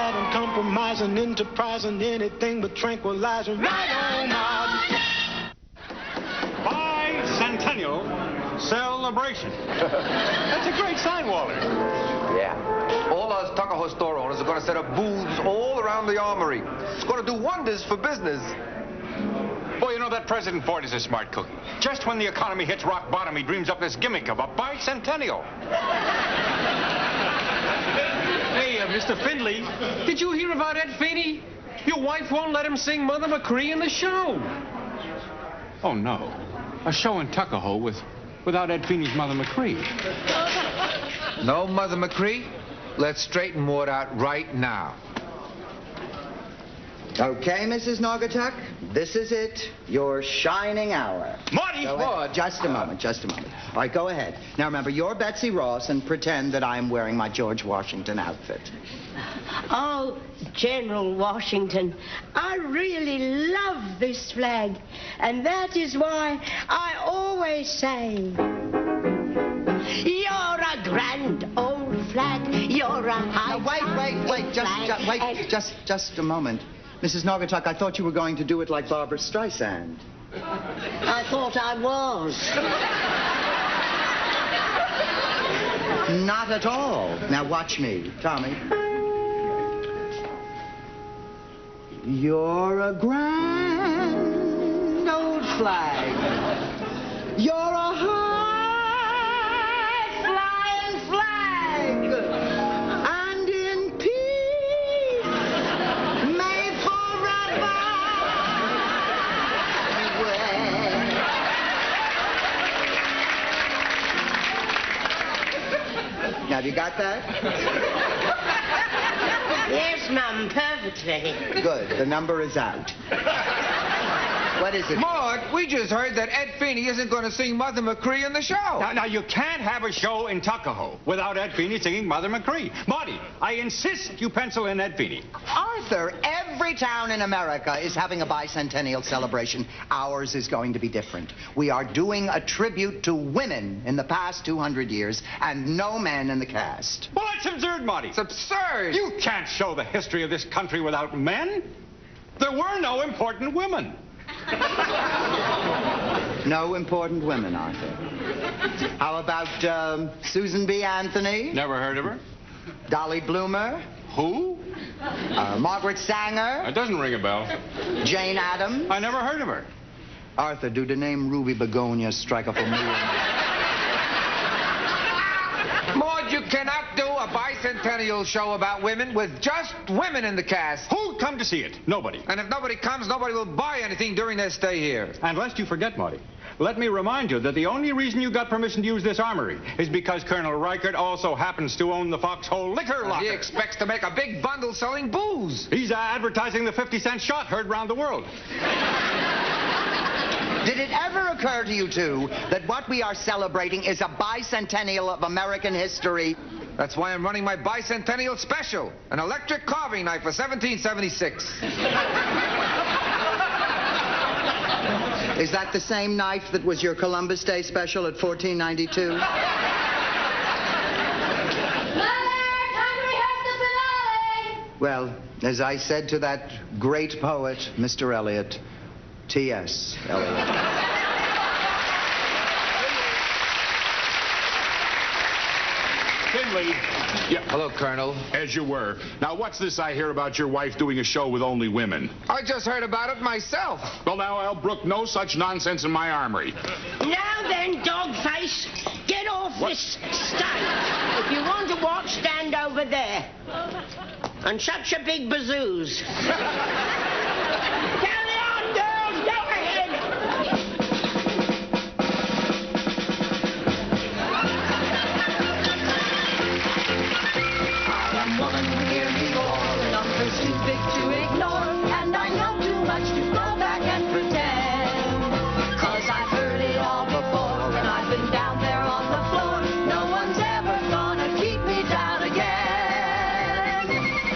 bad and compromising, enterprising, anything but tranquilizing. Right on, Maude. Bicentennial celebration. That's a great sign, Walter. Yeah. All us Tuckahoe store owners are going to set up booths all around the armory. It's going to do wonders for business. Boy, you know, that President Ford is a smart cookie. Just when the economy hits rock bottom, he dreams up this gimmick of a bicentennial. Hey, Mr. Findlay, did you hear about Ed Feeney? Your wife won't let him sing Mother McCree in the show. Oh, no. A show in Tuckahoe without Ed Feeney's Mother McCree. No, Mother McCree? Let's straighten Maude out right now. Okay, Mrs. Naugatuck, this is it, your shining hour. Marty! Maude, just a moment. All right, go ahead. Now, remember, you're Betsy Ross, and pretend that I'm wearing my George Washington outfit. Oh, General Washington, I really love this flag, and that is why I always say, you're a grand old flag, you're a high... Just a moment. Mrs. Naugatuck, I thought you were going to do it like Barbara Streisand. I thought I was. Not at all. Now watch me, Tommy. You're a grand old flag. You're a high-flying flag. And in peace may forever wave. Now, have you got that? Yes, Mum, perfectly. Good. The number is out. What is it? Maude, we just heard that Ed Feeney isn't going to sing Mother McCree in the show. Now, you can't have a show in Tuckahoe without Ed Feeney singing Mother McCree. Marty, I insist you pencil in Ed Feeney. Arthur, every town in America is having a bicentennial celebration. Ours is going to be different. We are doing a tribute to women in the past 200 years and no men in the cast. Well, that's absurd, Marty. It's absurd. You can't show the history of this country without men. There were no important women. No important women, Arthur. How about Susan B. Anthony? Never heard of her. Dolly Bloomer? Who? Margaret Sanger? That doesn't ring a bell. Jane Addams? I never heard of her. Arthur, do the name Ruby Begonia strike a familiar? Maude, you cannot do a bicentennial show about women with just women in the cast. Who'd come to see it? Nobody. And if nobody comes, nobody will buy anything during their stay here. And lest you forget, Marty, let me remind you that the only reason you got permission to use this armory is because Colonel Reichert also happens to own the Foxhole Liquor Locker. He expects to make a big bundle selling booze. He's advertising the 50-cent shot heard round the world. Did it ever occur to you two that what we are celebrating is a bicentennial of American history? That's why I'm running my bicentennial special, an electric carving knife for 1776. Is that the same knife that was your Columbus Day special at 1492? Mother, time to rehearse the finale. Well, as I said to that great poet, Mr. Eliot, T.S. Eliot. Finley. Yeah. Hello, Colonel. As you were. Now, what's this I hear about your wife doing a show with only women? I just heard about it myself. Well, now, I'll brook no such nonsense in my armory. Now then, dogface, get off this stage. If you want to watch, stand over there. And shut your big bazoos. Carry on, girls, go ahead. I'm woman, hear me roar. Numbers too big to ignore. And I know too much to go back and pretend. 'Cause I've heard it all before. And I've been down there on the floor. No one's ever gonna keep me down again.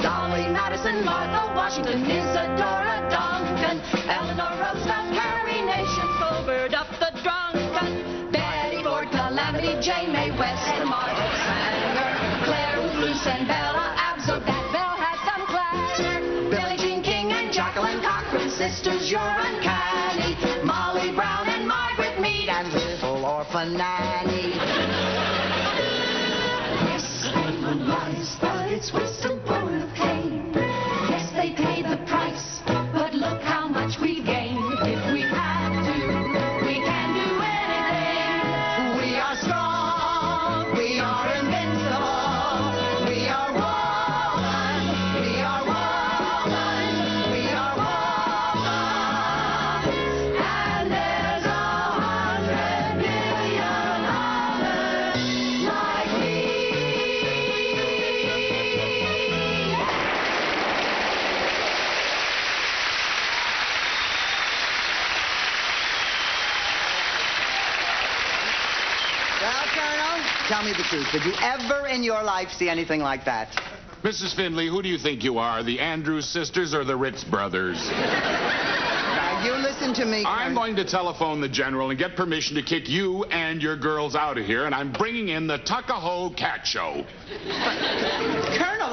Dolly Madison, Martha Washington, Isadora Duncan, Eleanor Roosevelt, Carrie Nation, Fulbert up the Drunken, Betty Ford, Calamity Jane, Mae West, and Margaret Sanger, Claire, Luce, and Bella Abzo. That bell has some class. sisters, you're uncanny. Molly Brown and Margaret Mead and little orphan Nanny. Yes, they were wise, but it's wisdom born of pain. Yes, they paid the price, but look how much we gained. If we have to, we can do anything. We are strong, we are invincible. We are woman, we are woman, we are woman. And there's 100 million others like me. Well, Colonel, tell me the truth. Did you ever in your life see anything like that? Mrs. Findlay, who do you think you are, the Andrews sisters or the Ritz brothers? Now, you listen to me, I'm Colonel. going to telephone the general and get permission to kick you and your girls out of here, and I'm bringing in the Tuckahoe Cat Show. Colonel,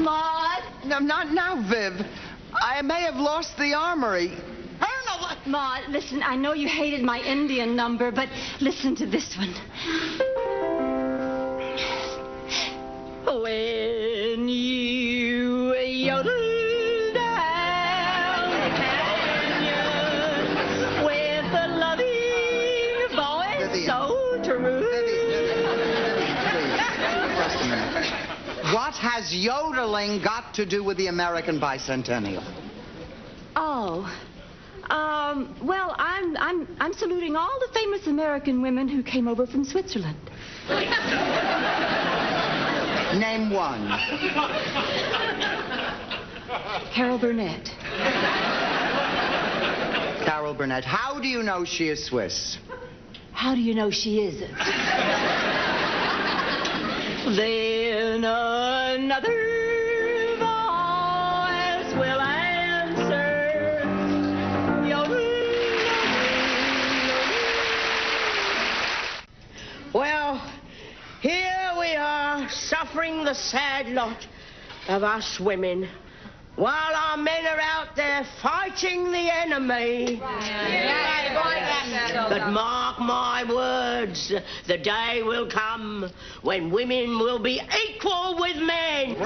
Maude? No, not now, Viv. I may have lost the armory. Colonel, Maude, listen, I know you hated my Indian number, but listen to this one. When you yodel down the canyon with a loving voice so true. please, just a minute. What has yodeling got to do with the American Bicentennial? Oh. Well, I'm saluting all the famous American women who came over from Switzerland. Name one. Carol Burnett. Carol Burnett. How do you know she is Swiss? How do you know she isn't? Then another voice will answer. Well, here we are, suffering the sad lot of us women, while our men are out there fighting the enemy. But mark my words, the day will come when women will be equal with men.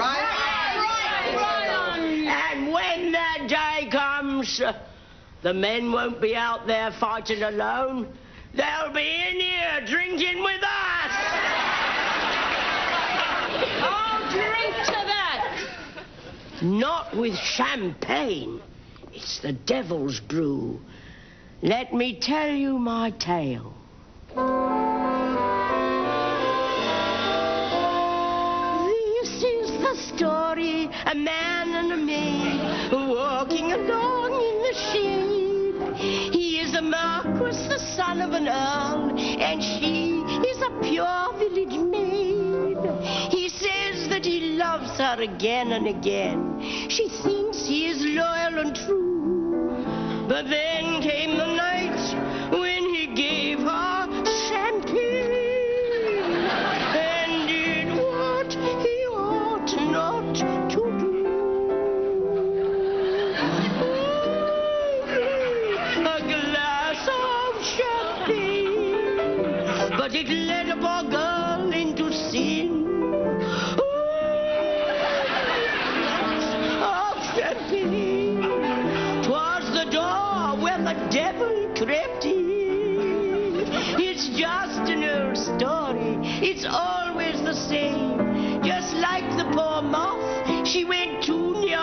And when that day comes, the men won't be out there fighting alone. They'll be in here drinking with us. I'll drink to that. Not with champagne. It's the devil's brew. Let me tell you my tale. This is the story, a man and a maid walking along in the shade. He is a marquis, the son of an earl, and she is a pure village maid. He says that he loves her again and again. She thinks he is loyal and true. But then came the night when he gave her champagne and did what he ought not to do. A glass of champagne, but it led a poor girl into sin. Of champagne, 'twas the door where the devil crept in. It's just an old story, it's always the same. Just like the poor moth, she went too near